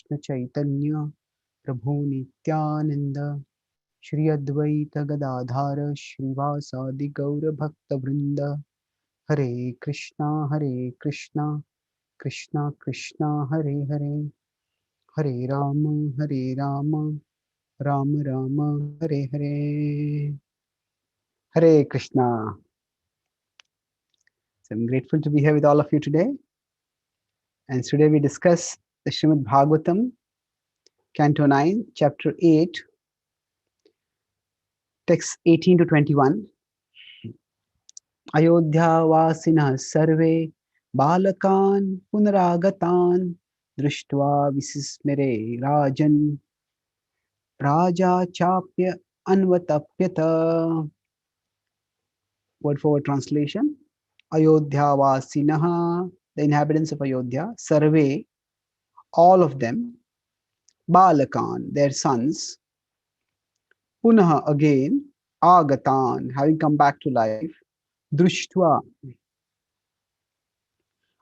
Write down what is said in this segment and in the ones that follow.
Krishna Chaitanya Prabhu Nityananda Shri Advaita Gadadhara Shrivasadi Gaura Bhakta Vrinda Hare Krishna Krishna Krishna Hare Hare Hare Rama Rama Rama Hare Hare Hare Krishna. So I'm grateful to be here with all of you today. And today we discuss the Srimad Bhagavatam, Canto 9, Chapter 8, texts 18 to 21. Ayodhya Vasina Sarve Balakan Punaragatan Drishtva Visismere Rajan Raja Chapya Anvatapyata. Word for word translation. Ayodhya Vasinaha, the inhabitants of Ayodhya, Sarve, all of them, Balakan, their sons, Punaha, again, Agatan, having come back to life, Drishtva,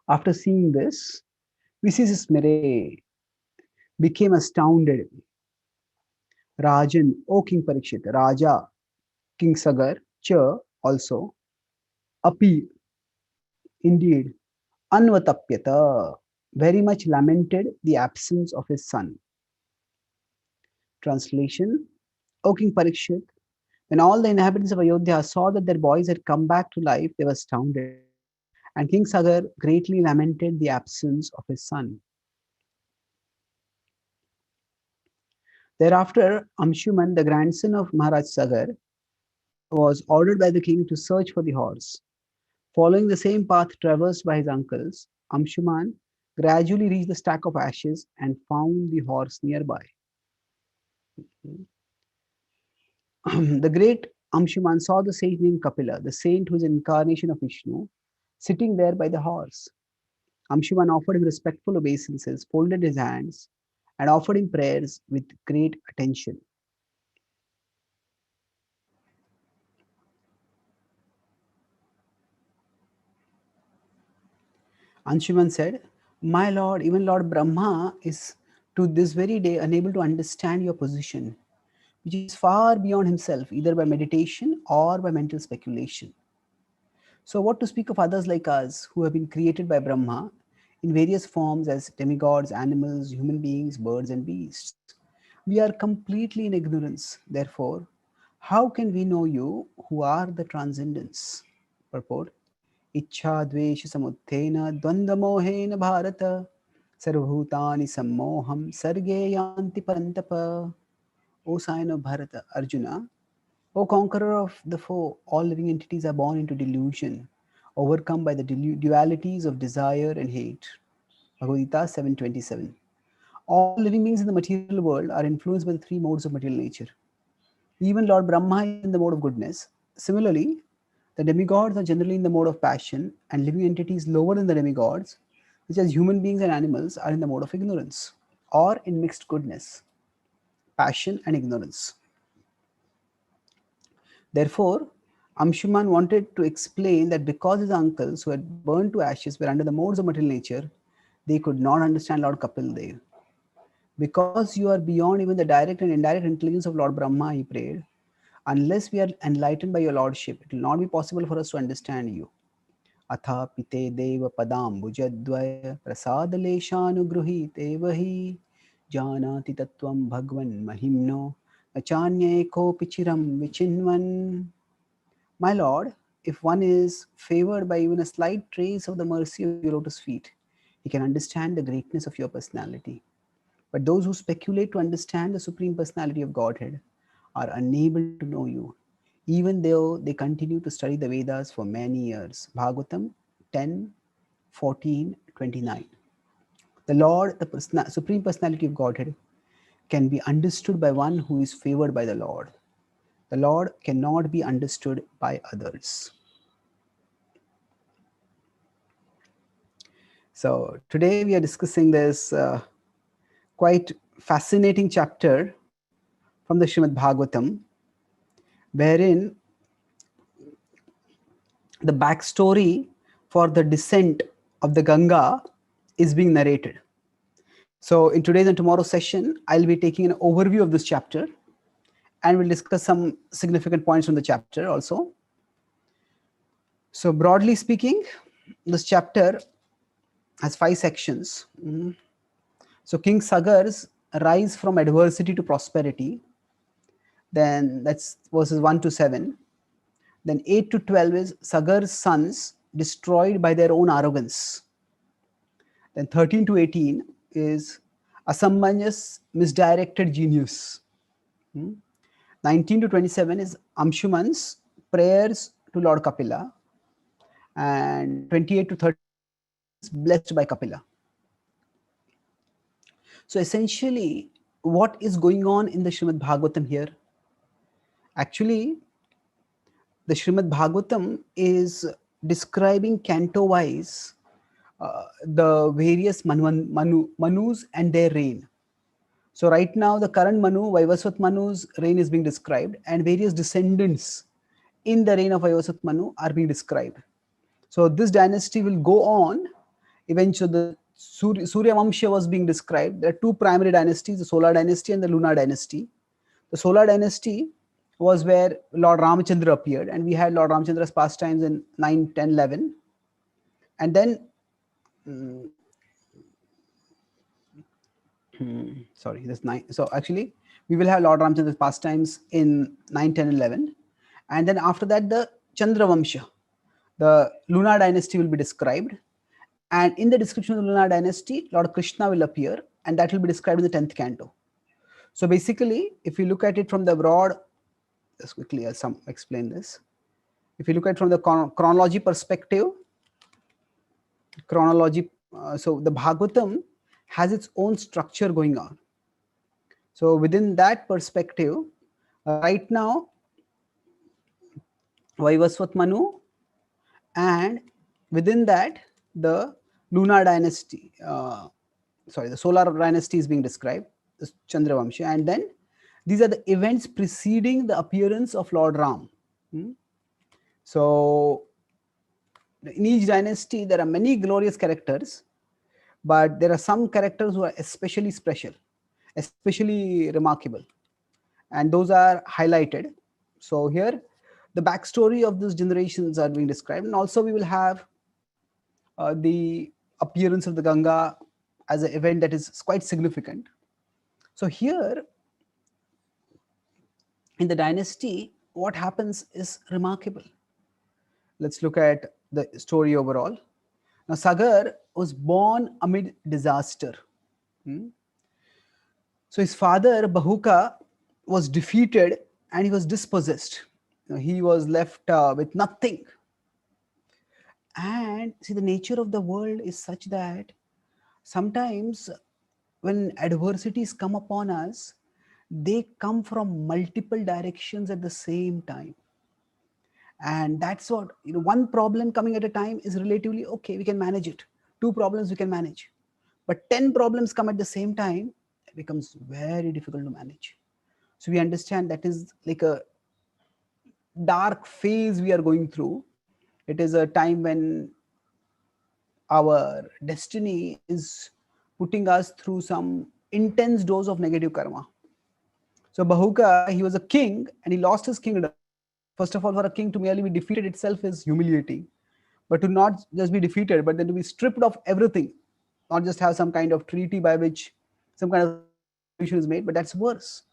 after seeing this, Visismere, became astounded. Rajan, O King Parikshit, Raja, King Sagar, Cha, also, Api, indeed, Anvatapyata, very much lamented the absence of his son. Translation: O King Parikshit, when all the inhabitants of Ayodhya saw that their boys had come back to life, they were astounded. And King Sagar greatly lamented the absence of his son. Thereafter, Amshuman, the grandson of Maharaj Sagar, was ordered by the king to search for the horse. Following the same path traversed by his uncles, Amshuman gradually reached the stack of ashes and found the horse nearby. The great Amshuman saw the sage named Kapila, the saint who is an incarnation of Vishnu, sitting there by the horse. Amshuman offered him respectful obeisances, folded his hands, and offered him prayers with great attention. Anshuman said, "My lord, even Lord Brahma is to this very day unable to understand your position, which is far beyond himself, either by meditation or by mental speculation. So, what to speak of others like us who have been created by Brahma in various forms as demigods, animals, human beings, birds, and beasts? We are completely in ignorance. Therefore, how can we know you who are the transcendents?" Purport: Ichha dvesha samuttena dvandamohena bharata sarvabhutani sammoham sarge yanti parantapa. O sign of Bharata, Arjuna, O conqueror of the foe, all living entities are born into delusion, overcome by the dualities of desire and hate. Bhagavad Gita 7:27. All living beings in the material world are influenced by the three modes of material nature. Even Lord Brahma is in the mode of goodness. Similarly, the demigods are generally in the mode of passion, and living entities lower than the demigods, such as human beings and animals, are in the mode of ignorance or in mixed goodness, passion, and ignorance. Therefore, Amshuman wanted to explain that because his uncles who had burned to ashes were under the modes of material nature, they could not understand Lord Kapil Dev. Because you are beyond even the direct and indirect intelligence of Lord Brahma, he prayed, unless we are enlightened by your lordship, it will not be possible for us to understand you. Atha pite deva padam bhujadvaya prasadaleshanugruhite vahi janati tattvam bhagwan mahimno achanye ko pichiram vichinvan. My lord, if one is favored by even a slight trace of the mercy of your lotus feet, he can understand the greatness of your personality. But those who speculate to understand the Supreme Personality of Godhead are unable to know you, even though they continue to study the Vedas for many years. Bhagavatam 10:14-29. The Lord, the Supreme Personality of Godhead, can be understood by one who is favored by the Lord. The Lord cannot be understood by others. So today we are discussing this quite fascinating chapter from the Srimad Bhagavatam, wherein the backstory for the descent of the Ganga is being narrated. So in today's and tomorrow's session, I'll be taking an overview of this chapter, and we'll discuss some significant points from the chapter also. So broadly speaking, this chapter has 5 sections. So King Sagar's rise from adversity to prosperity, then that's verses 1 to 7. Then 8 to 12 is Sagar's sons destroyed by their own arrogance. Then 13 to 18 is Asammanya's misdirected genius. 19 to 27 is Amshuman's prayers to Lord Kapila. And 28 to 30 is blessed by Kapila. So essentially, what is going on in the Srimad Bhagavatam here? Actually, the Srimad Bhagavatam is describing canto-wise the various Manus and their reign. So right now, the current Manu, Vaivasvat Manu's reign is being described, and various descendants in the reign of Vaivasvat Manu are being described. So this dynasty will go on. Eventually, the Surya Vamsha was being described. There are 2 primary dynasties, the Solar dynasty and the Lunar dynasty. The Solar dynasty was where Lord Ramachandra appeared, and we had Lord Ramachandra's pastimes in 9, 10, 11. And then, sorry, this 9. So actually, we will have Lord Ramachandra's pastimes in 9, 10, 11. And then after that, the Chandra Vamsha, the Lunar dynasty will be described. And in the description of the Lunar dynasty, Lord Krishna will appear, and that will be described in the 10th canto. So basically, if you look at it from the broad, just quickly I'll explain this. If you look at it from the chronology perspective, so the Bhagavatam has its own structure going on. So within that perspective, right now, Vaivasvat Manu, and within that, the Lunar dynasty, the Solar dynasty is being described, this Chandra Vamsha, and then these are the events preceding the appearance of Lord Ram. So in each dynasty, there are many glorious characters, but there are some characters who are especially special, especially remarkable, and those are highlighted. So here, the backstory of these generations are being described, and also we will have the appearance of the Ganga as an event that is quite significant. So here, in the dynasty, what happens is remarkable. Let's look at the story overall. Now, Sagar was born amid disaster. So his father, Bahuka, was defeated and he was dispossessed. He was left with nothing. And see, the nature of the world is such that sometimes when adversities come upon us, they come from multiple directions at the same time. And that's what, one problem coming at a time is relatively okay, we can manage it. 2 problems we can manage. But 10 problems come at the same time, it becomes very difficult to manage. So we understand that is like a dark phase we are going through. It is a time when our destiny is putting us through some intense dose of negative karma. So Bahuka, he was a king and he lost his kingdom. First of all, for a king to merely be defeated itself is humiliating. But to not just be defeated, but then to be stripped of everything, not just have some kind of treaty by which some kind of solution is made, but that's worse.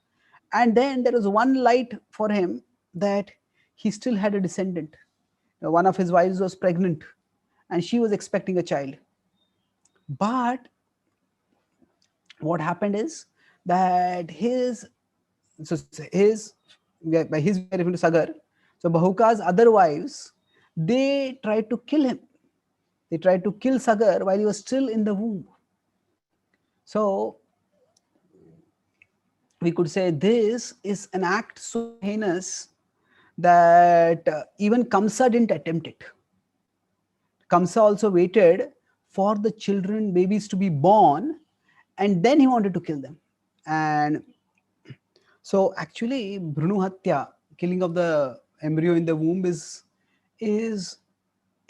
And then there was one light for him, that he still had a descendant. One of his wives was pregnant and she was expecting a child. But what happened is that by his we are referring to Sagar. So Bahuka's other wives, they tried to kill him. They tried to kill Sagar while he was still in the womb. So we could say this is an act so heinous that even Kamsa didn't attempt it. Kamsa also waited for the babies to be born, and then he wanted to kill them. And so actually, Bhrunu Hatya, killing of the embryo in the womb, is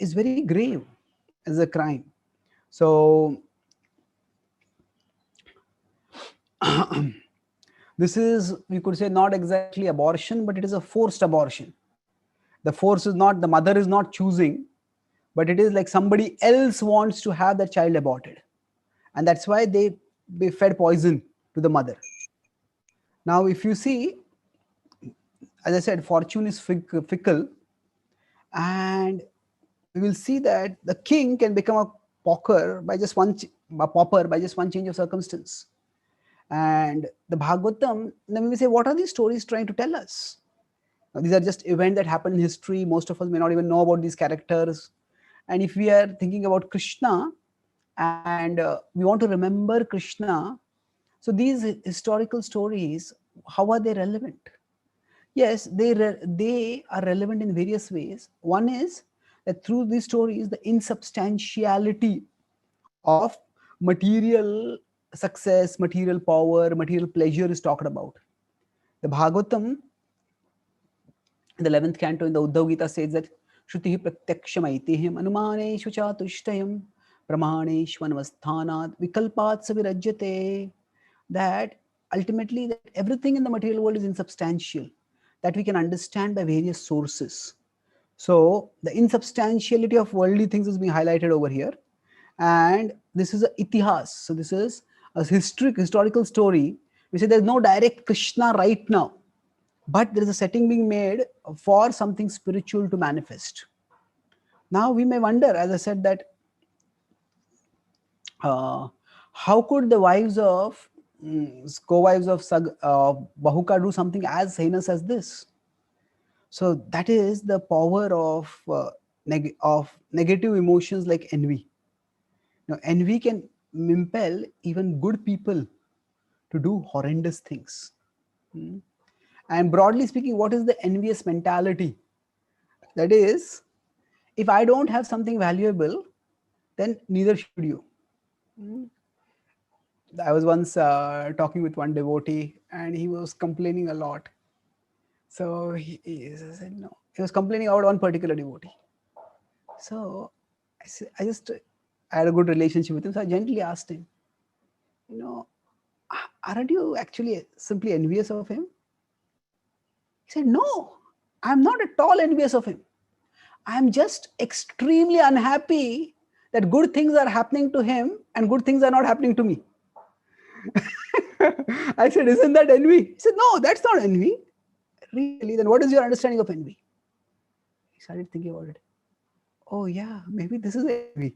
very grave as a crime. So This is, we could say, not exactly abortion, but it is a forced abortion. The force is not, the mother is not choosing, but it is like somebody else wants to have that child aborted. And that's why they fed poison to the mother. Now, if you see, as I said, fortune is fickle, and we will see that the king can become a pauper by just one change of circumstance. And the Bhagavatam, then we say, what are these stories trying to tell us? Now, these are just events that happen in history. Most of us may not even know about these characters. And if we are thinking about Krishna and we want to remember Krishna, so these historical stories, how are they relevant? Yes, they are relevant in various ways. One is that through these stories, the insubstantiality of material success, material power, material pleasure is talked about. The Bhagavatam, in the 11th canto in the Uddhav Gita, says that Shruti pratyakshamaitihim anumaneshu chatushtayam pramaneshvanavasthanat vikalpat savirajyate, that ultimately that everything in the material world is insubstantial, that we can understand by various sources. So the insubstantiality of worldly things is being highlighted over here. And this is a itihas. So this is a historical story. We say there's no direct Krishna right now, but there is a setting being made for something spiritual to manifest. Now we may wonder, as I said, that how could the wives of co-wives of Bahuka do something as heinous as this? So that is the power of negative emotions like envy. Now, envy can impel even good people to do horrendous things. And broadly speaking, what is the envious mentality? That is, if I don't have something valuable, then neither should you. I was once talking with one devotee, and he was complaining a lot. So he said, no, he was complaining about one particular devotee. So I had a good relationship with him. So I gently asked him, aren't you actually simply envious of him? He said, no, I'm not at all envious of him. I'm just extremely unhappy that good things are happening to him and good things are not happening to me. I said, isn't that envy? He said, no, that's not envy. Really? Then what is your understanding of envy? He started thinking about it. Oh yeah, maybe this is envy.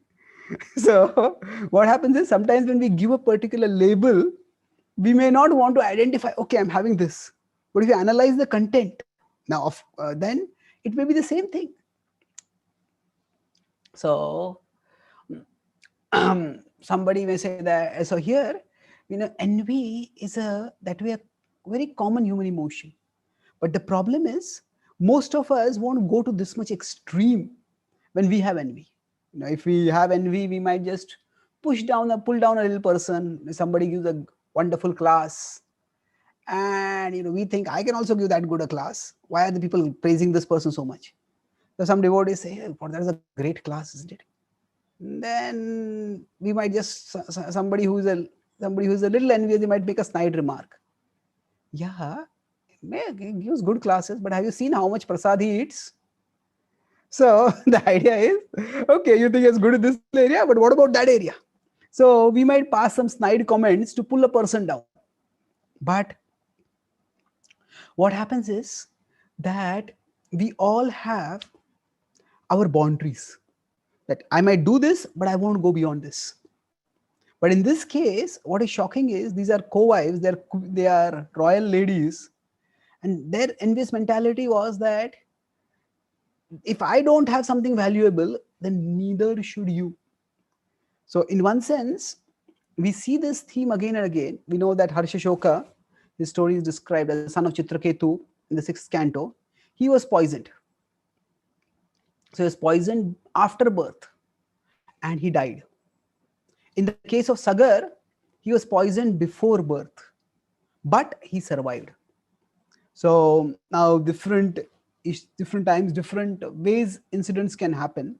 So what happens is sometimes when we give a particular label, we may not want to identify, okay, I'm having this. But if you analyze the content, now then it may be the same thing. So somebody may say that, so here, envy is a very common human emotion. But the problem is, most of us won't go to this much extreme when we have envy. If we have envy, we might just pull down a little person. Somebody gives a wonderful class, and we think, I can also give that good a class. Why are the people praising this person so much? So some devotees say, hey, that's a great class, isn't it? Then we might just, somebody who's a little envious, they might make a snide remark. Yeah, he gives good classes, but have you seen how much prasad he eats? So the idea is, okay, you think it's good in this area, but what about that area? So we might pass some snide comments to pull a person down. But what happens is that we all have our boundaries. That I might do this, but I won't go beyond this. But in this case, what is shocking is these are co-wives, they are royal ladies, and their envious mentality was that if I don't have something valuable, then neither should you. So in one sense, we see this theme again and again. We know that Harshashoka, his story is described as the son of Chitraketu in the 6th canto. He was poisoned. So he was poisoned after birth and he died. In the case of Sagar, he was poisoned before birth, but he survived. So now different times, different ways incidents can happen.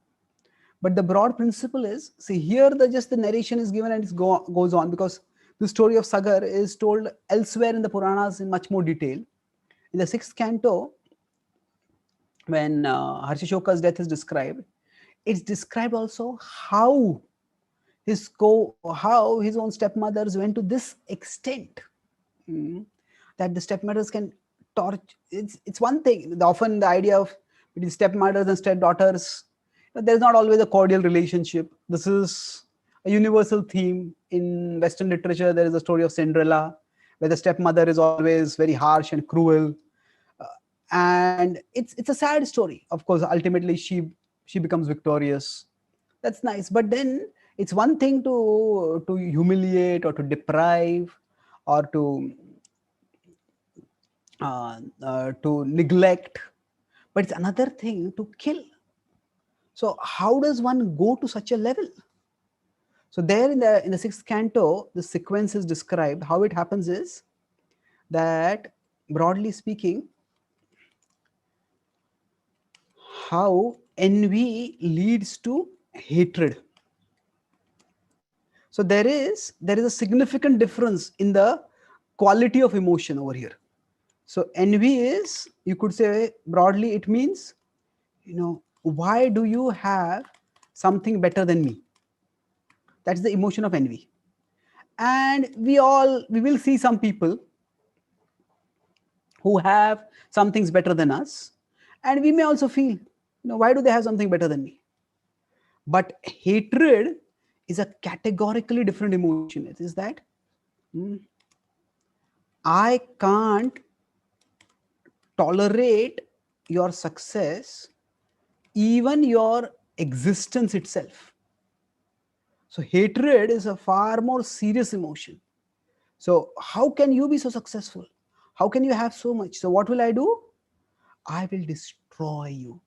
But the broad principle is, see here just the narration is given and it goes on, because The story of Sagar is told elsewhere in the Puranas in much more detail. In the sixth canto, when Harshishoka's death is described, it's described also how how his own stepmothers went to this extent, that the stepmothers can torture. It's one thing. Often the idea of between stepmothers and stepdaughters, there's not always a cordial relationship. This is a universal theme in Western literature. There is a story of Cinderella, where the stepmother is always very harsh and cruel, and it's a sad story. Of course, ultimately she becomes victorious. That's nice, but then it's one thing to humiliate or to deprive or to neglect, but it's another thing to kill. So how does one go to such a level? So there in the sixth canto, the sequence is described. How it happens is that, broadly speaking, how envy leads to hatred. So there is a significant difference in the quality of emotion over here. So envy is, you could say broadly, it means, why do you have something better than me? That's the emotion of envy. And we will see some people who have some things better than us, and we may also feel, why do they have something better than me? But hatred is a categorically different emotion. It is that, I can't tolerate your success, even your existence itself. So hatred is a far more serious emotion. So how can you be so successful? How can you have so much? So what will I do? I will destroy you.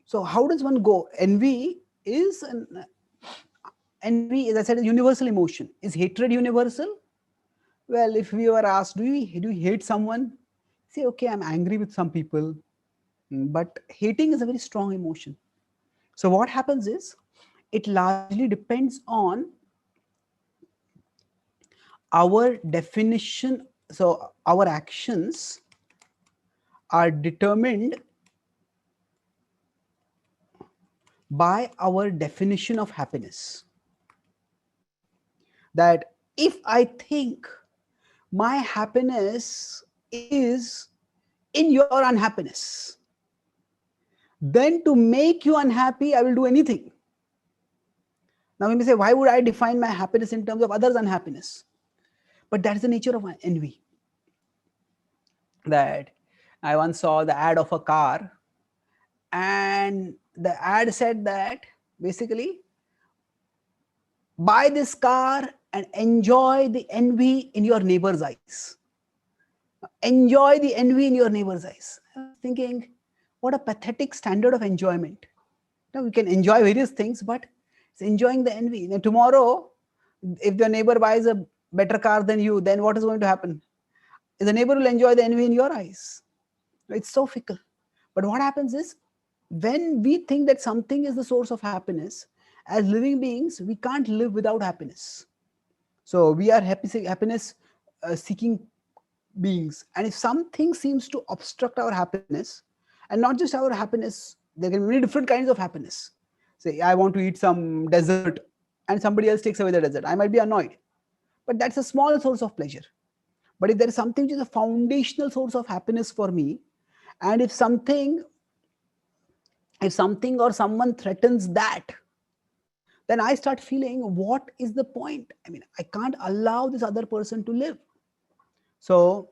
So how does one go? Envy, as I said, is universal emotion. Is hatred universal? Well, if we were asked, do you hate someone? Say, okay, I'm angry with some people, but hating is a very strong emotion. So what happens is, it largely depends on our definition. So our actions are determined by our definition of happiness. That if I think my happiness is in your unhappiness, then to make you unhappy, I will do anything. Now we may say, why would I define my happiness in terms of others' unhappiness? But that's the nature of envy. That I once saw the ad of a car, and the ad said that basically, buy this car and enjoy the envy in your neighbor's eyes. Enjoy the envy in your neighbor's eyes. I was thinking, what a pathetic standard of enjoyment. Now we can enjoy various things, but it's enjoying the envy. Now tomorrow, if your neighbor buys a better car than you, then what is going to happen? The neighbor will enjoy the envy in your eyes. It's so fickle. But what happens is, when we think that something is the source of happiness, as living beings, we can't live without happiness. So we are happiness seeking beings. And if something seems to obstruct our happiness, and not just our happiness, there can be many different kinds of happiness. Say, I want to eat some dessert, and somebody else takes away the dessert. I might be annoyed. But that's a small source of pleasure. But if there is something which is a foundational source of happiness for me, and if something or someone threatens that, then I start feeling, what is the point? I mean, I can't allow this other person to live. So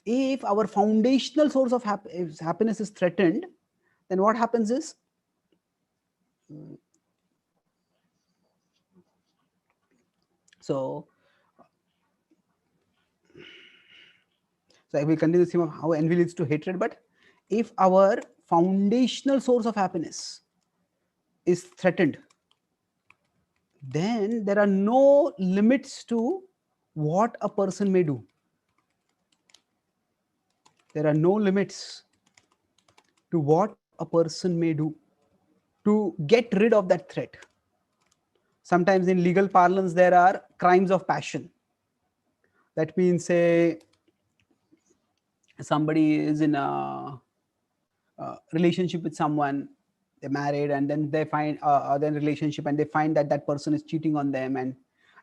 if our foundational source of happiness is threatened, then what happens is, so I will continue the theme of how envy leads to hatred. But if our foundational source of happiness is threatened, then there are no limits to what a person may do. There are no limits to what a person may do to get rid of that threat. Sometimes in legal parlance, there are crimes of passion. That means, say, somebody is in a relationship with someone, they're married, and then they find other relationship, and they find that that person is cheating on them, and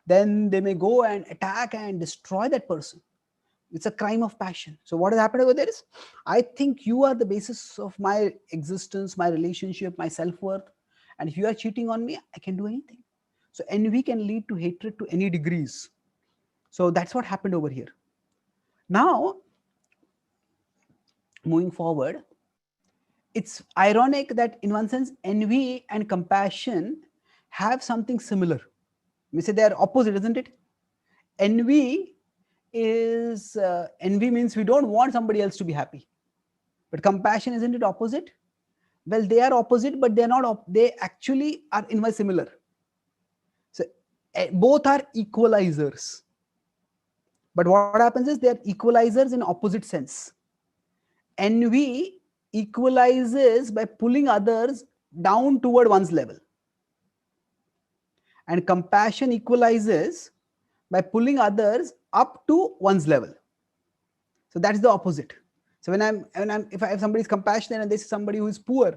then they may go and attack and destroy that person. It's a crime of passion. So what has happened over there is, I think you are the basis of my existence, my relationship, my self-worth, and if you are cheating on me, I can do anything. So envy can lead to hatred to any degrees. So that's what happened over here. Now, moving forward, it's ironic that in one sense envy and compassion have something similar. We say they are opposite, isn't it? Envy is envy means we don't want somebody else to be happy, but compassion, isn't it opposite? Well, they are opposite, but they're not they actually are in way similar. So both are equalizers, but what happens is they are equalizers in opposite sense. Envy equalizes by pulling others down toward one's level, and compassion equalizes by pulling others up to one's level. So that's the opposite. So if somebody is compassionate and this is somebody who is poor,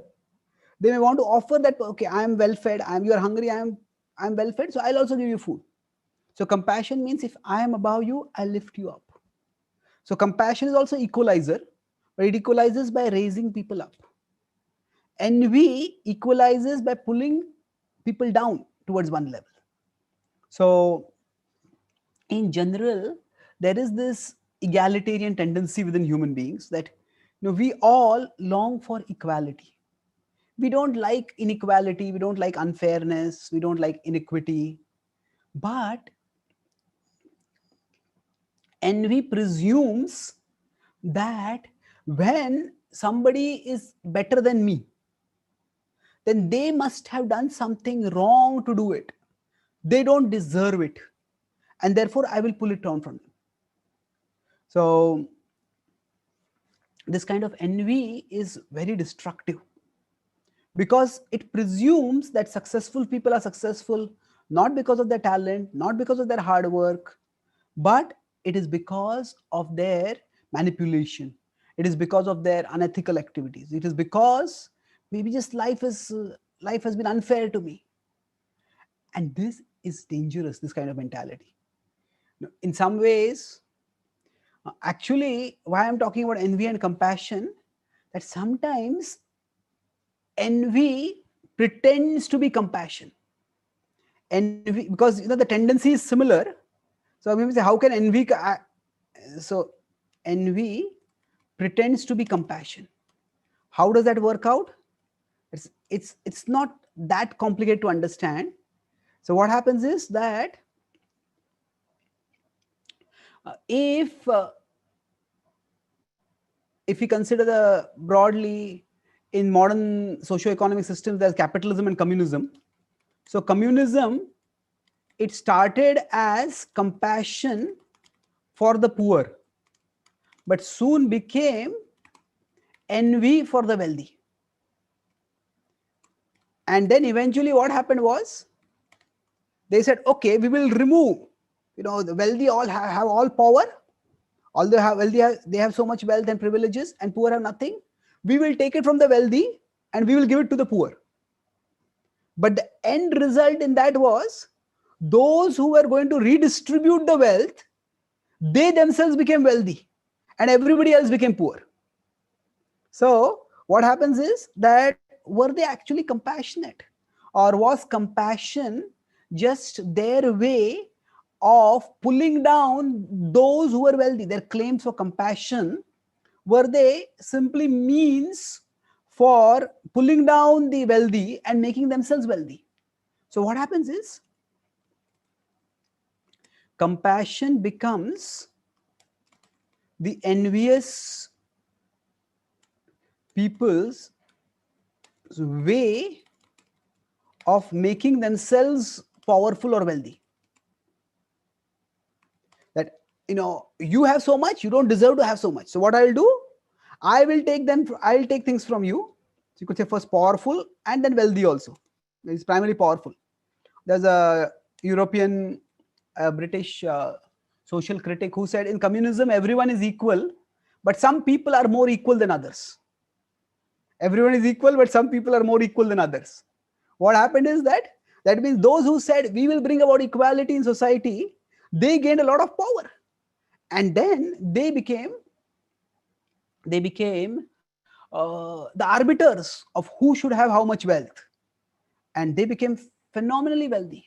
they may want to offer that, okay, I am well fed, you are hungry, I'm well fed, so I'll also give you food. So compassion means if I am above you, I'll lift you up. So compassion is also equalizer, but it equalizes by raising people up. Envy equalizes by pulling people down towards one level. So in general, there is this egalitarian tendency within human beings that we all long for equality. We don't like inequality, we don't like unfairness, we don't like inequity. But envy presumes that when somebody is better than me, then they must have done something wrong to do it. They don't deserve it, and therefore I will pull it down from them. So this kind of envy is very destructive, because it presumes that successful people are successful not because of their talent, not because of their hard work, but it is because of their manipulation. It is because of their unethical activities. It is because maybe just life has been unfair to me. And this is dangerous, this kind of mentality. In some ways, actually, why I'm talking about envy and compassion, that sometimes envy pretends to be compassion. Envy, because the tendency is similar. So we say, how can envy? So envy pretends to be compassion. How does that work out? It's not that complicated to understand. So what happens is that if we consider the broadly in modern socio-economic systems, there's capitalism and communism. So communism, it started as compassion for the poor, but soon became envy for the wealthy. And then eventually what happened was, they said, okay, we will remove, the wealthy all have all power, although they have so much wealth and privileges, and poor have nothing. We will take it from the wealthy and we will give it to the poor. But the end result in that was, those who were going to redistribute the wealth, they themselves became wealthy and everybody else became poor. So what happens is that, were they actually compassionate, or was compassion just their way of pulling down those who were wealthy? Their claims for compassion, were they simply means for pulling down the wealthy and making themselves wealthy? So what happens is, compassion becomes the envious people's way of making themselves powerful or wealthy. That, you have so much, you don't deserve to have so much. So what I'll do, I'll take things from you. So you could say first powerful and then wealthy also. It's primarily powerful. There's a European British social critic, who said in communism everyone is equal, but some people are more equal than others. Everyone is equal, but some people are more equal than others. What happened is that means those who said we will bring about equality in society, they gained a lot of power, and then they became the arbiters of who should have how much wealth, and they became phenomenally wealthy.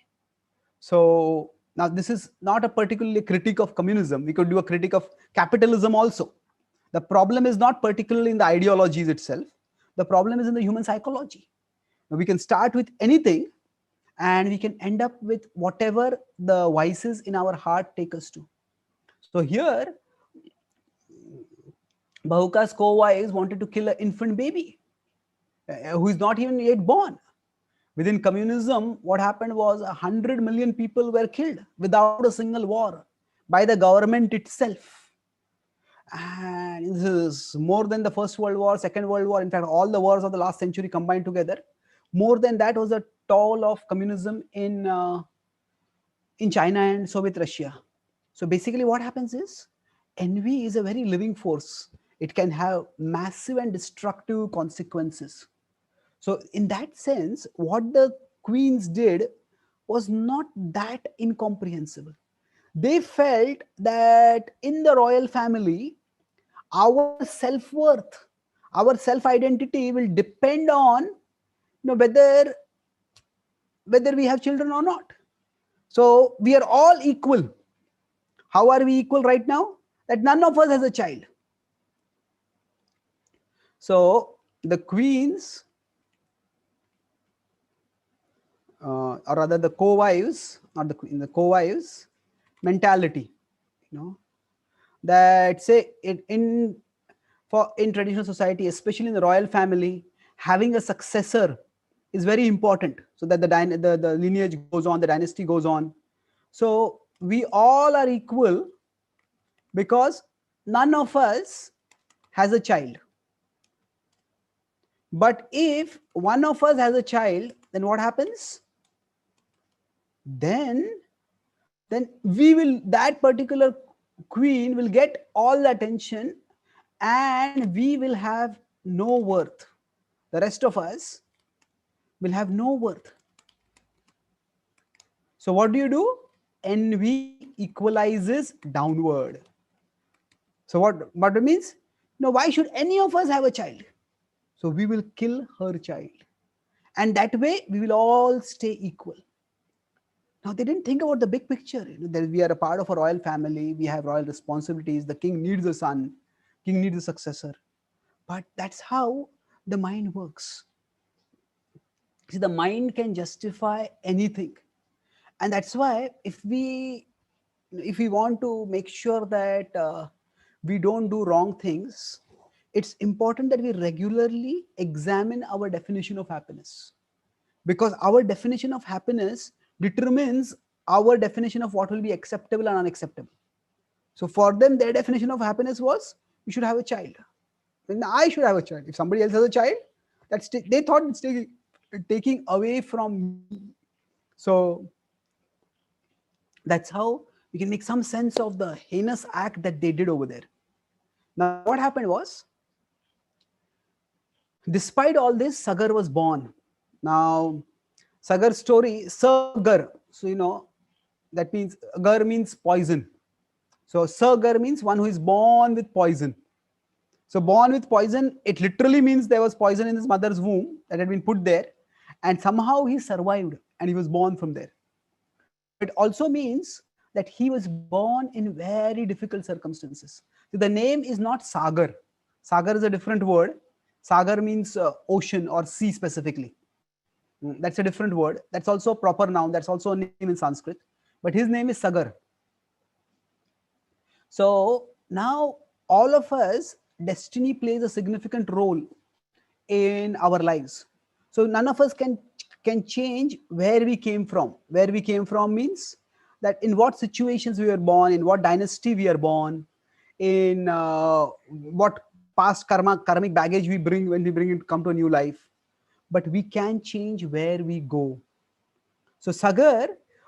So now this is not a particularly critique of communism. We could do a critique of capitalism also. The problem is not particularly in the ideologies itself. The problem is in the human psychology. Now, we can start with anything and we can end up with whatever the vices in our heart take us to. So here, Bahuka's co-wives wanted to kill an infant baby who is not even yet born. Within communism, what happened was 100 million people were killed without a single war by the government itself. And this is more than the First World War, Second World War, in fact, all the wars of the last century combined together. More than that was the toll of communism in China and Soviet Russia. So basically what happens is, envy is a very living force. It can have massive and destructive consequences. So in that sense, what the queens did was not that incomprehensible. They felt that in the royal family, our self-worth, our self-identity will depend on whether we have children or not. So we are all equal. How are we equal right now? That none of us has a child. So the queens, or rather the co-wives, not the queen, the co-wives mentality, that say in traditional society, especially in the royal family, having a successor is very important, so that the lineage goes on, the dynasty goes on. So we all are equal because none of us has a child. But if one of us has a child, then what happens? Then that particular queen will get all the attention, and we will have no worth. The rest of us will have no worth. So what do? Envy equalizes downward. So what it means? Why should any of us have a child? So we will kill her child. And that way we will all stay equal. Now they didn't think about the big picture. That we are a part of a royal family. We have royal responsibilities. The king needs a son. King needs a successor. But that's how the mind works. See, the mind can justify anything. And that's why if we want to make sure that we don't do wrong things, it's important that we regularly examine our definition of happiness, because our definition of happiness determines our definition of what will be acceptable and unacceptable. So for them, their definition of happiness was, you should have a child. Then I should have a child. If somebody else has a child, they thought it's taking away from me. So that's how we can make some sense of the heinous act that they did over there. Now, what happened was, despite all this, Sagar was born. Now, Sagar's story, Sagar, so that means, Gar means poison. So Sagar means one who is born with poison. So born with poison, it literally means there was poison in his mother's womb that had been put there, and somehow he survived and he was born from there. But it also means that he was born in very difficult circumstances. So the name is not Sagar. Sagar is a different word. Sagar means ocean or sea specifically. That's a different word. That's also a proper noun. That's also a name in Sanskrit. But his name is Sagar. So now all of us, destiny plays a significant role in our lives. So none of us can change where we came from. Where we came from means that in what situations we were born, in what dynasty we are born, in what past karmic baggage we bring when we come to a new life. But we can change where we go. So Sagar,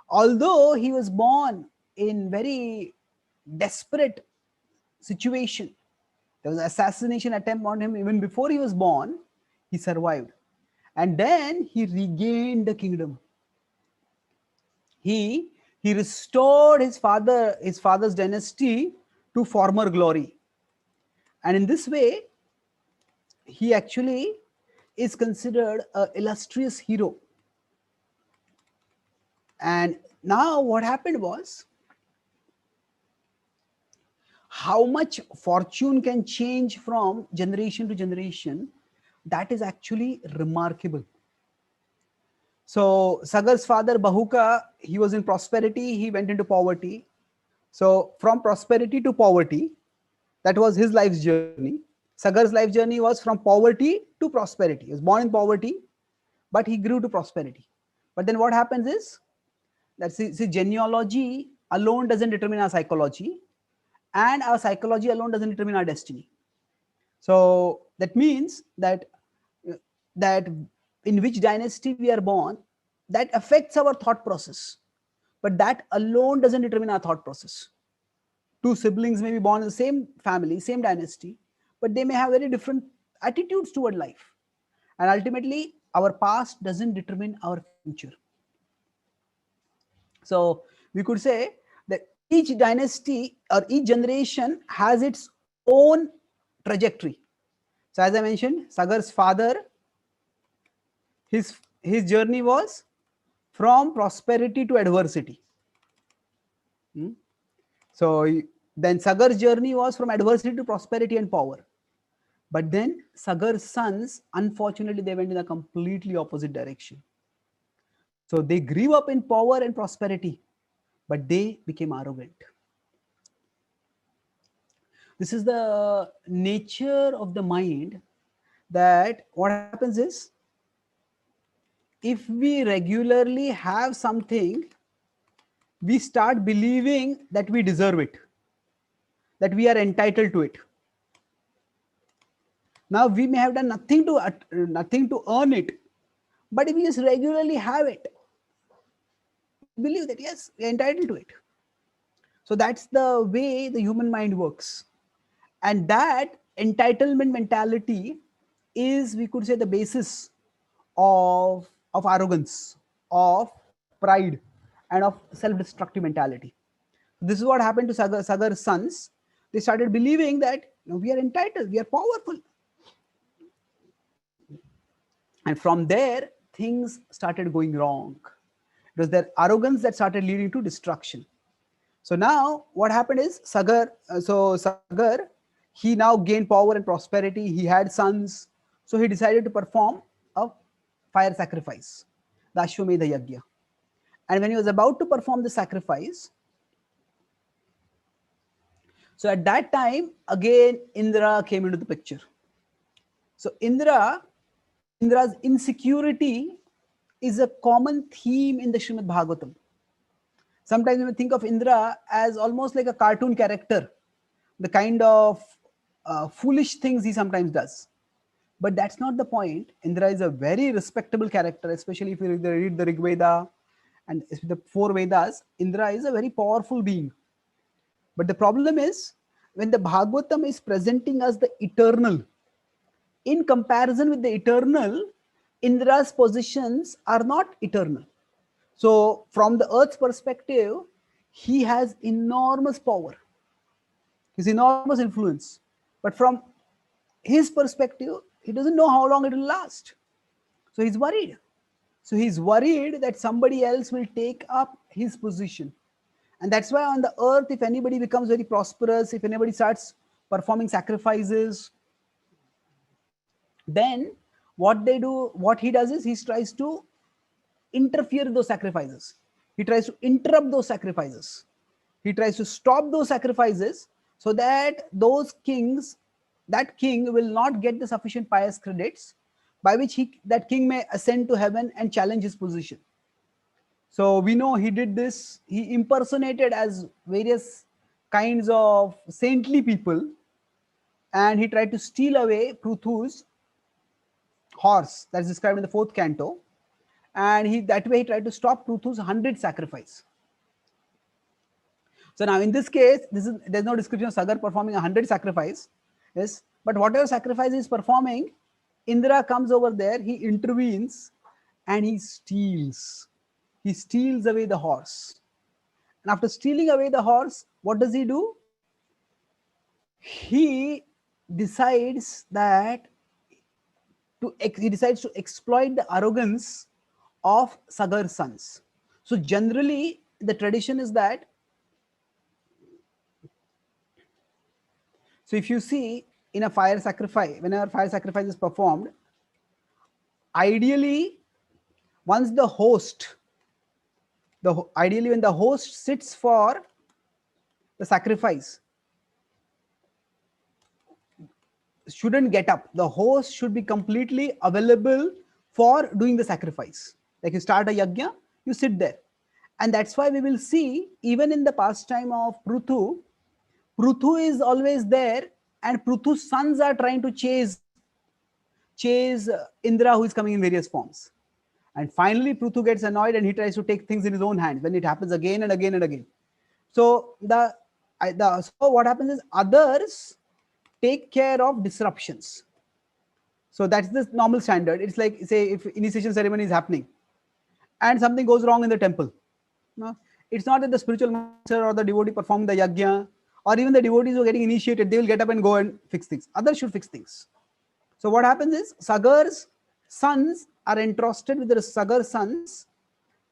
although he was born in very desperate situation. There was an assassination attempt on him even before he was born. He survived. And then he regained the kingdom. He restored his father's dynasty to former glory. And in this way, he actually is considered an illustrious hero. And now what happened was, how much fortune can change from generation to generation, that is actually remarkable. So Sagar's father Bahuka, he was in prosperity, he went into poverty. So from prosperity to poverty, that was his life's journey. Sagar's life journey was from poverty to prosperity. He was born in poverty, but he grew to prosperity. But then what happens is that genealogy alone doesn't determine our psychology, and our psychology alone doesn't determine our destiny. So that means that that in which dynasty we are born, that affects our thought process, but that alone doesn't determine our thought process. Two siblings may be born in the same family, same dynasty, but they may have very different attitudes toward life. And ultimately, our past doesn't determine our future. So we could say that each dynasty or each generation has its own trajectory. So as I mentioned, Sagar's father, his journey was from prosperity to adversity. So then Sagar's journey was from adversity to prosperity and power. But then Sagar's sons, unfortunately, they went in a completely opposite direction. So they grew up in power and prosperity, but they became arrogant. This is the nature of the mind, that what happens is, if we regularly have something, we start believing that we deserve it, that we are entitled to it. Now we may have done nothing to earn it, but if we just regularly have it, we believe that yes, we are entitled to it. So that's the way the human mind works. And that entitlement mentality is, we could say, the basis of arrogance, of pride, and of self-destructive mentality. This is what happened to Sagar's sons. They started believing that we are entitled, we are powerful. And from there, things started going wrong. It was their arrogance that started leading to destruction. So now what happened is Sagar, he now gained power and prosperity. He had sons. So he decided to perform a fire sacrifice, the Ashwamedha Yajna. And when he was about to perform the sacrifice, so at that time, again, Indra came into the picture. So Indra's insecurity is a common theme in the Srimad Bhagavatam. Sometimes we may think of Indra as almost like a cartoon character, the kind of foolish things he sometimes does. But that's not the point. Indra is a very respectable character, especially if you read the Rig Veda and the four Vedas. Indra is a very powerful being. But the problem is, when the Bhagavatam is presenting us the eternal, in comparison with the eternal, Indra's positions are not eternal. So from the earth's perspective, he has enormous power, his enormous influence. But from his perspective, he doesn't know how long it will last. So he's worried. So he's worried that somebody else will take up his position. And that's why on the earth, if anybody becomes very prosperous, if anybody starts performing sacrifices, then what he does is he tries to interfere with those sacrifices. He tries to interrupt those sacrifices. He tries to stop those sacrifices so that that king will not get the sufficient pious credits by which that king may ascend to heaven and challenge his position. So we know he did this. He impersonated as various kinds of saintly people, and he tried to steal away Pruthu's horse that's described in the 4th canto. And that way he tried to stop Pruthu's 100 sacrifice. So now in this case, there's no description of Sagar performing 100 sacrifice. Yes, but whatever sacrifice is performing, Indra comes over there, he intervenes, and he steals. He steals away the horse. And after stealing away the horse, what does he do? He decides that he decides to exploit the arrogance of Sagar's sons. So generally, the tradition is that, so if you see in a fire sacrifice, whenever fire sacrifice is performed, ideally, once the host, ideally when the host sits for the sacrifice, shouldn't get up. The host should be completely available for doing the sacrifice. Like you start a yajna, you sit there. And that's why we will see, even in the pastime of Pruthu, Pruthu is always there, and Pruthu's sons are trying to chase Indra, who is coming in various forms. And finally, Pruthu gets annoyed and he tries to take things in his own hands when it happens again and again and again. So so what happens is others take care of disruptions. So that's the normal standard. It's like, say, if initiation ceremony is happening and something goes wrong in the temple. No, it's not that the spiritual master or the devotee perform the yajna, or even the devotees who are getting initiated, they will get up and go and fix things. Others should fix things. So what happens is Sagar's sons are entrusted with the Sagar sons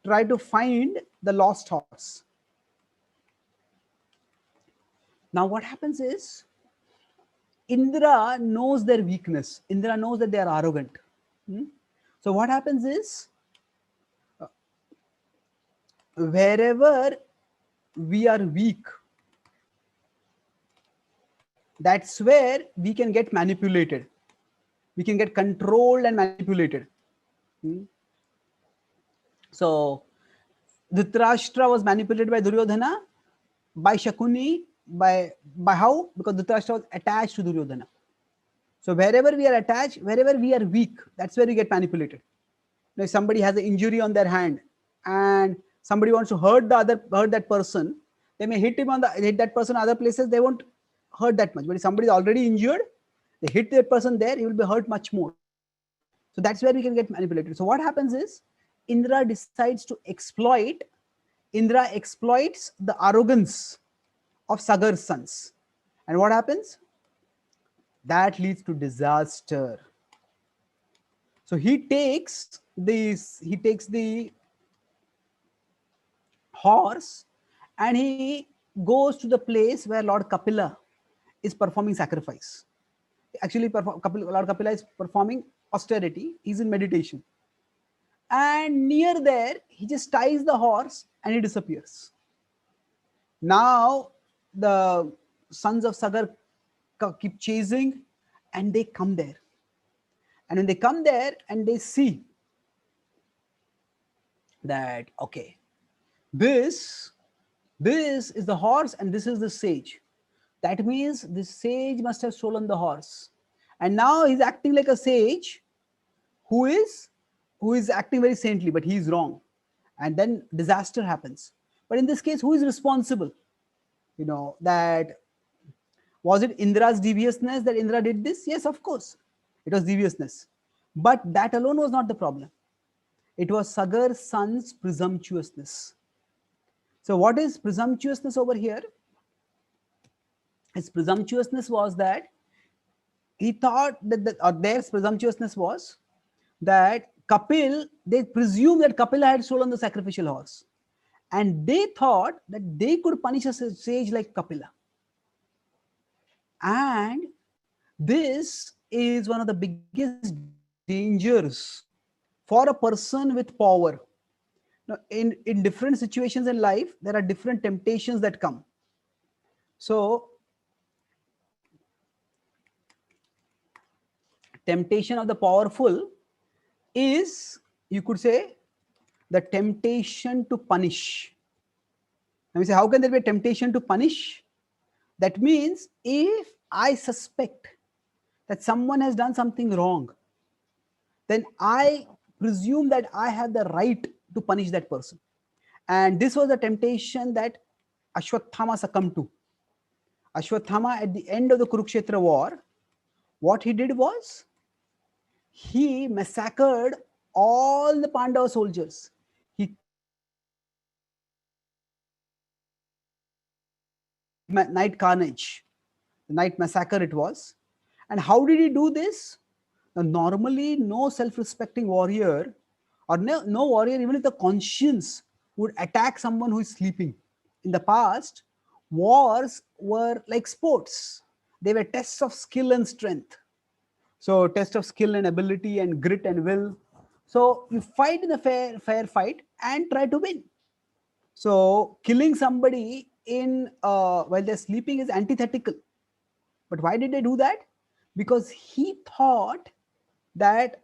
try to find the lost horse. Now what happens is Indra knows their weakness. Indra knows that they are arrogant. So what happens is wherever we are weak, that's where we can get manipulated. We can get controlled and manipulated. So Dhritarashtra was manipulated by Duryodhana, by Shakuni, by how? Because Dhritarashtra was attached to Duryodhana. So wherever we are attached, wherever we are weak, that's where we get manipulated. Now, if somebody has an injury on their hand and somebody wants to hurt that person, they may hit that person other places, they won't hurt that much. But if somebody is already injured, they hit that person there, he will be hurt much more. So that's where we can get manipulated. So what happens is Indra decides to Indra exploits the arrogance of Sagar's sons. And what happens? That leads to disaster. So he takes the horse and he goes to the place where Lord Kapila is performing sacrifice. Actually, Lord Kapila is performing austerity. He's in meditation. And near there, he just ties the horse and he disappears. Now, the sons of Sagar keep chasing and they come there. And when they come there and they see that, okay, this is the horse and this is the sage. That means the sage must have stolen the horse. And now he's acting like a sage who is acting very saintly, but he's wrong. And then disaster happens. But in this case, who is responsible? That was it Indra's deviousness that Indra did this? Yes, of course. It was deviousness. But that alone was not the problem. It was Sagar's son's presumptuousness. So what is presumptuousness over here? His presumptuousness was that he thought that their presumptuousness was that they presumed that Kapila had stolen the sacrificial horse. And they thought that they could punish a sage like Kapila. And this is one of the biggest dangers for a person with power. Now, in different situations in life, there are different temptations that come. So, temptation of the powerful is, you could say, the temptation to punish. Let me say, how can there be a temptation to punish? That means if I suspect that someone has done something wrong, then I presume that I have the right to punish that person. And this was the temptation that Ashwathama succumbed to. Ashwathama, at the end of the Kurukshetra war, what he did was he massacred all the Pandava soldiers. He killed night carnage, the night massacre it was. And how did he do this? Now, normally, no self-respecting warrior or no warrior, even with the conscience, would attack someone who is sleeping. In the past, wars were like sports. They were tests of skill and strength. So test of skill and ability and grit and will. So you fight in a fair fight and try to win. So killing somebody in while they're sleeping is antithetical. But why did they do that? Because he thought that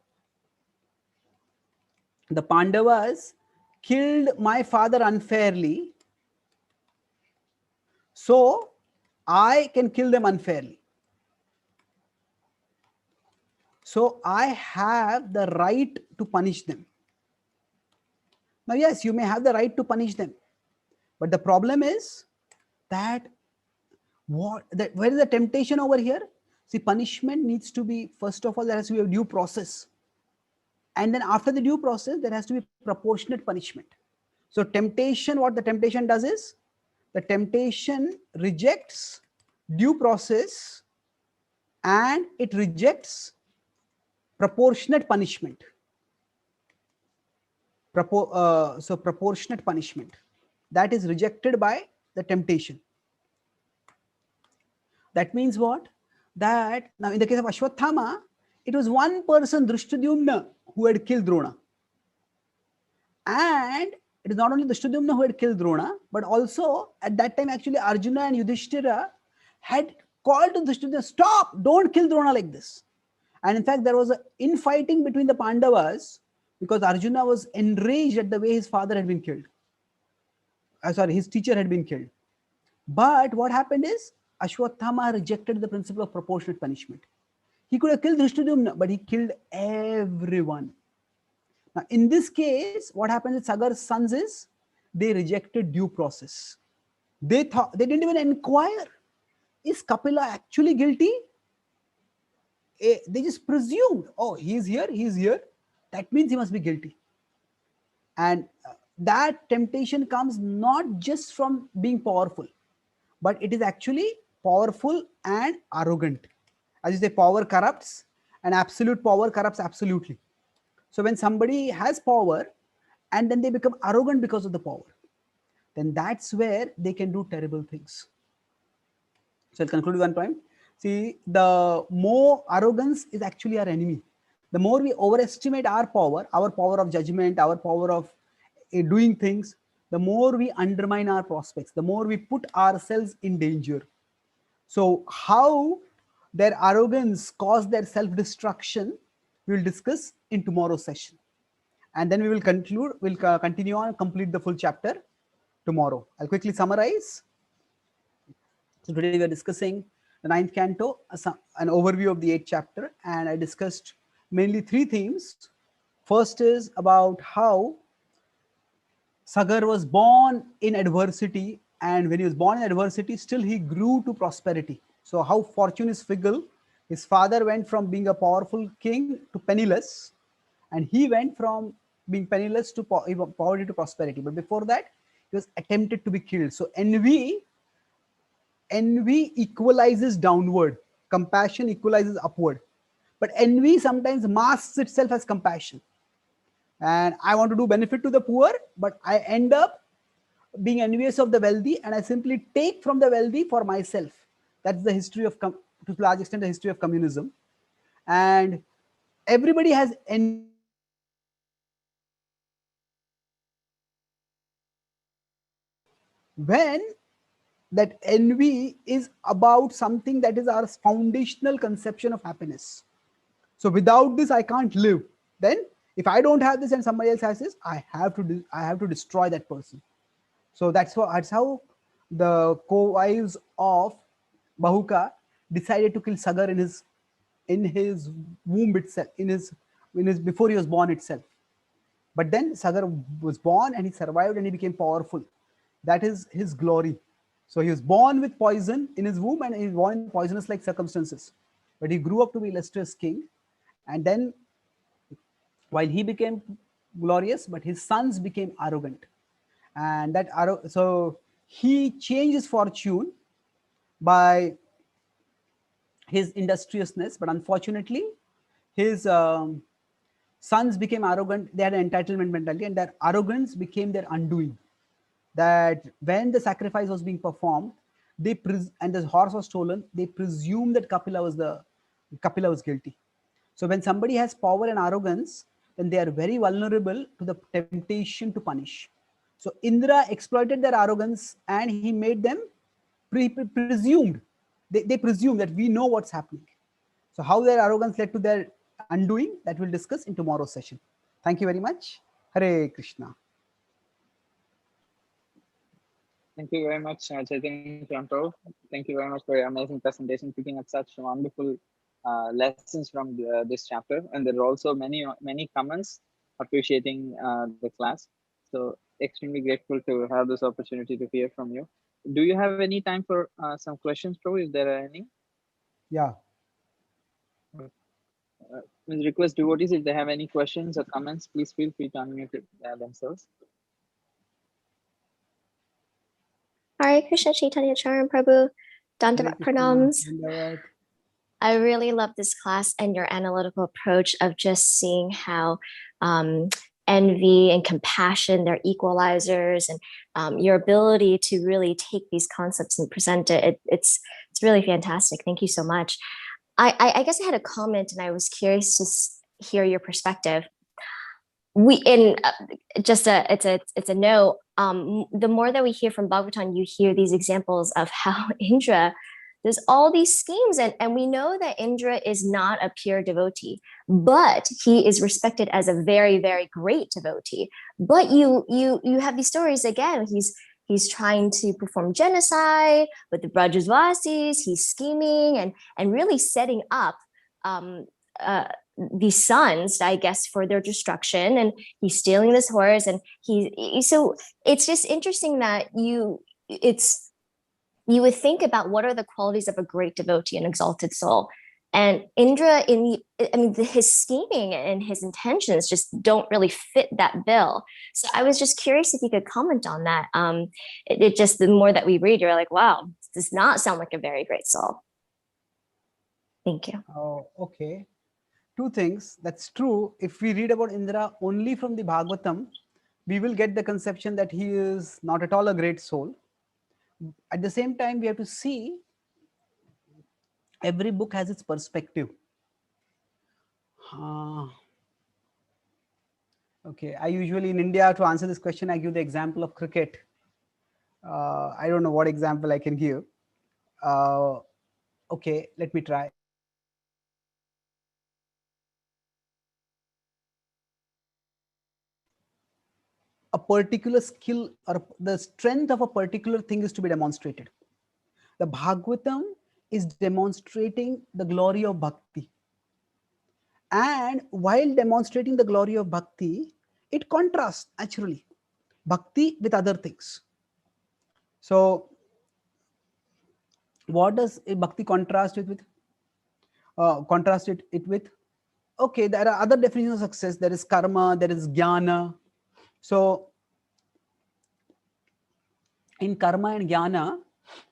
the Pandavas killed my father unfairly, so I can kill them unfairly. So I have the right to punish them. Now, yes, you may have the right to punish them, but the problem is that where is the temptation over here? See, punishment needs to be, first of all, there has to be a due process, and then after the due process, there has to be proportionate punishment. So temptation, what the temptation does is, the temptation rejects due process and it rejects proportionate punishment. So proportionate punishment, that is rejected by the temptation. That means what? That now in the case of Ashwathama, it was one person, Drishtadyumna, who had killed Drona. And it is not only Drishtadyumna who had killed Drona, but also at that time actually Arjuna and Yudhishthira had called to Drishtadyumna, stop, don't kill Drona like this. And in fact, there was an infighting between the Pandavas because Arjuna was enraged at the way his father had been killed. His teacher had been killed. But what happened is, Ashwathama rejected the principle of proportionate punishment. He could have killed Drishtadyumna, but he killed everyone. Now, in this case, what happens with Sagar's sons is, they rejected due process. They didn't even inquire, is Kapila actually guilty? They just presumed, oh, he's here, that means he must be guilty. And that temptation comes not just from being powerful, but it is actually powerful and arrogant. As you say, power corrupts, and absolute power corrupts absolutely. So when somebody has power and then they become arrogant because of the power, then that's where they can do terrible things. So I'll conclude with one point. See, the more arrogance is actually our enemy. The more we overestimate our power of judgment, our power of doing things, the more we undermine our prospects, the more we put ourselves in danger. So how their arrogance caused their self-destruction, we will discuss in tomorrow's session. And then we will continue on, complete the full chapter tomorrow. I'll quickly summarize. So today we are discussing the 9th canto, an overview of the 8th chapter, and I discussed mainly 3 themes. First is about how Sagar was born in adversity, and when he was born in adversity, still he grew to prosperity. So how fortune is fickle. His father went from being a powerful king to penniless, and he went from being penniless to poverty to prosperity. But before that, he was attempted to be killed. So envy equalizes downward, compassion equalizes upward. But envy sometimes masks itself as compassion. And I want to do benefit to the poor, but I end up being envious of the wealthy, and I simply take from the wealthy for myself. That's the history of, to a large extent, the history of communism. And everybody has envy. When that envy is about something that is our foundational conception of happiness. So without this, I can't live. Then if I don't have this and somebody else has this, I have to destroy that person. So that's how the co-wives of Bahuka decided to kill Sagar in his womb itself, in his before he was born itself. But then Sagar was born and he survived and he became powerful. That is his glory. So he was born with poison in his womb, and he was born in poisonous like circumstances. But he grew up to be illustrious king. And then while he became glorious, but his sons became arrogant. And so he changed his fortune by his industriousness, but unfortunately his sons became arrogant. They had an entitlement mentality, and their arrogance became their undoing. That when the sacrifice was being performed, and the horse was stolen, they presumed that Kapila was guilty. So when somebody has power and arrogance, then they are very vulnerable to the temptation to punish. So Indra exploited their arrogance, and he made them presumed. They presume that we know what's happening. So how their arrogance led to their undoing, that we'll discuss in tomorrow's session. Thank you very much. Hare Krishna. Thank you very much, Chaitanya Charan. Thank you very much for your amazing presentation, picking up such wonderful lessons from this chapter. And there are also many comments appreciating the class. So extremely grateful to have this opportunity to hear from you. Do you have any time for some questions, Prabhu? If there are any? Yeah. Request devotees, if they have any questions or comments, please feel free to unmute themselves. Hare Krishna, Chaitanya Charan Prabhu, Dandavat Pranams. I really love this class and your analytical approach of just seeing how envy and compassion, they're equalizers, and your ability to really take these concepts and present it. It's really fantastic. Thank you so much. I guess I had a comment, and I was curious to hear your perspective. It's a no. The more that we hear from Bhagavatam, you hear these examples of how Indra does all these schemes, and we know that Indra is not a pure devotee, but he is respected as a very, very great devotee. But you have these stories again. He's trying to perform genocide with the Brajavasis. He's scheming and really setting up these sons, I guess, for their destruction. And he's stealing this horse. And so it's just interesting that you would think about what are the qualities of a great devotee, an exalted soul. And Indra, his scheming and his intentions just don't really fit that bill. So I was just curious if you could comment on that. It just, the more that we read, you're like, wow, this does not sound like a very great soul. Thank you. Oh, okay. Two things. That's true. If we read about Indra only from the Bhagavatam, we will get the conception that he is not at all a great soul. At the same time, we have to see every book has its perspective. Okay, I usually in India, to answer this question, I give the example of cricket. I don't know what example I can give. Okay, let me try. A particular skill or the strength of a particular thing is to be demonstrated. The Bhagavatam is demonstrating the glory of Bhakti. And while demonstrating the glory of Bhakti, it contrasts naturally Bhakti with other things. So what does a Bhakti contrast it with? Okay, there are other definitions of success. There is karma, there is jnana. So in karma and jnana,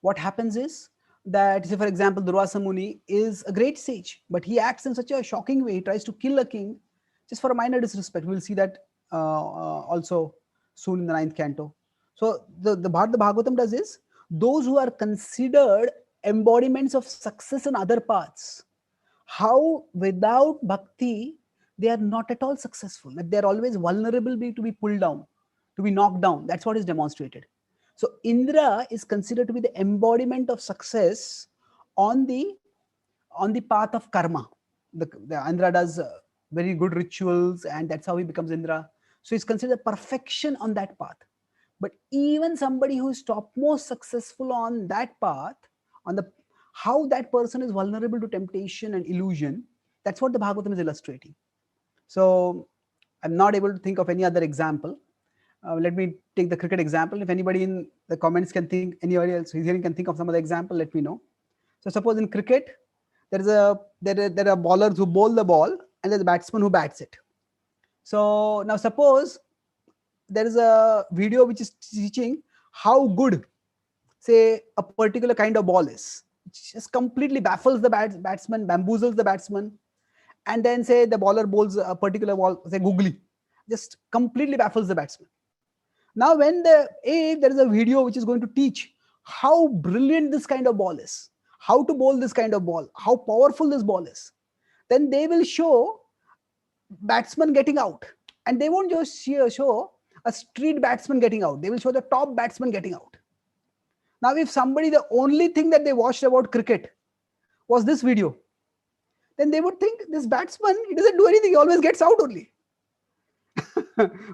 what happens is that, say for example, Durvasa Muni is a great sage, but he acts in such a shocking way. He tries to kill a king just for a minor disrespect. We'll see that also soon in the 9th canto. So the Bhagavatam does is, those who are considered embodiments of success in other paths, how without bhakti they are not at all successful, that they are always vulnerable to be pulled down, to be knocked down. That's what is demonstrated. So Indra is considered to be the embodiment of success on the path of karma. The Indra does very good rituals, and that's how he becomes Indra. So he's considered perfection on that path. But even somebody who is topmost successful on that path, on the how that person is vulnerable to temptation and illusion, that's what the Bhagavatam is illustrating. So I'm not able to think of any other example. Let me take the cricket example. If anybody in the comments can think, anybody else who's hearing can think of some other example, let me know. So suppose in cricket, there are bowlers who bowl the ball and there's a batsman who bats it. So now suppose there is a video which is teaching how good, say, a particular kind of ball is. It just completely baffles the batsman, bamboozles the batsman, and then say the bowler bowls a particular ball, say googly, just completely baffles the batsman. Now when if there is a video which is going to teach how brilliant this kind of ball is, how to bowl this kind of ball, how powerful this ball is, then they will show batsman getting out, and they won't just show a street batsman getting out, they will show the top batsman getting out. Now if somebody, the only thing that they watched about cricket was this video, then they would think this batsman, he doesn't do anything, he always gets out only.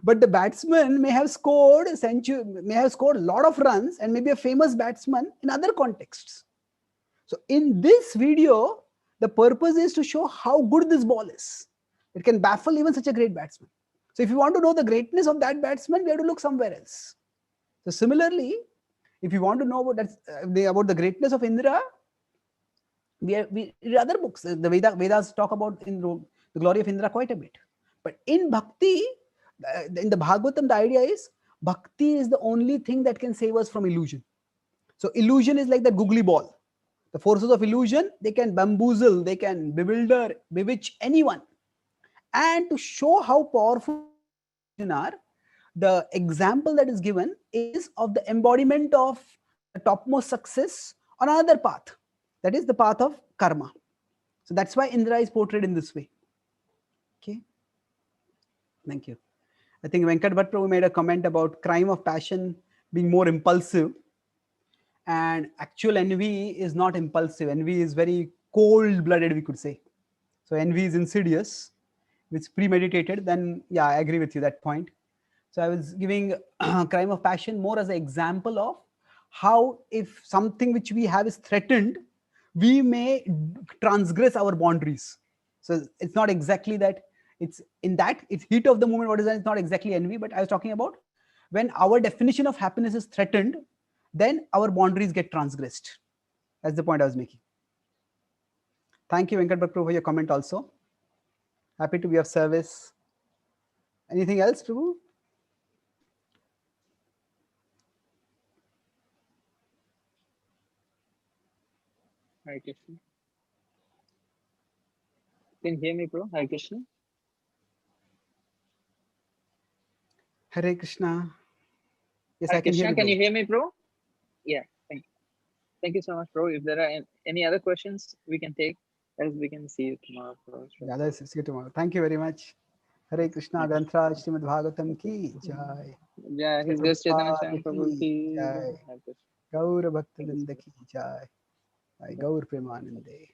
But the batsman may have scored a lot of runs and maybe a famous batsman in other contexts. So in this video, the purpose is to show how good this ball is. It can baffle even such a great batsman. So if you want to know the greatness of that batsman, we have to look somewhere else. So similarly, if you want to know about the greatness of Indra, we read other books. The Vedas talk about the glory of Indra quite a bit. But in Bhakti, in the Bhagavatam, the idea is Bhakti is the only thing that can save us from illusion. So illusion is like that googly ball. The forces of illusion, they can bamboozle, they can bewilder, bewitch anyone. And to show how powerful illusion are, the example that is given is of the embodiment of the topmost success on another path. That is the path of karma. So that's why Indra is portrayed in this way. Okay. Thank you. I think Venkat Bhatt Prabhu made a comment about crime of passion being more impulsive. And actual envy is not impulsive. Envy is very cold-blooded, we could say. So envy is insidious. If it's premeditated, then yeah, I agree with you that point. So I was giving crime of passion more as an example of how if something which we have is threatened, we may transgress our boundaries. So it's not exactly that it's heat of the moment. What is that? It's not exactly envy, but I was talking about when our definition of happiness is threatened, then our boundaries get transgressed. That's the point I was making. Thank you, Venkat Bhatt Prabhu, for your comment also. Happy to be of service. Anything else, Prabhu? Hare Krishna. Can you hear me, bro? Hare Krishna. Hare Krishna. Yes, Hare I can hear Krishna. you. Can you hear me, bro? Yeah. Thank you. Thank you so much, bro. If there are any other questions, we can take. Else we can see you tomorrow, bro. Sure. Yeah, let's see you tomorrow. Thank you very much. Hare Krishna. Granthra Srimad Bhagavatam ki jai. Yeah, His Grace Chaitanya Charan Prabhu ki jai. jai. Gaur Bhakta Vrinda ki jai. Gaur Premanande.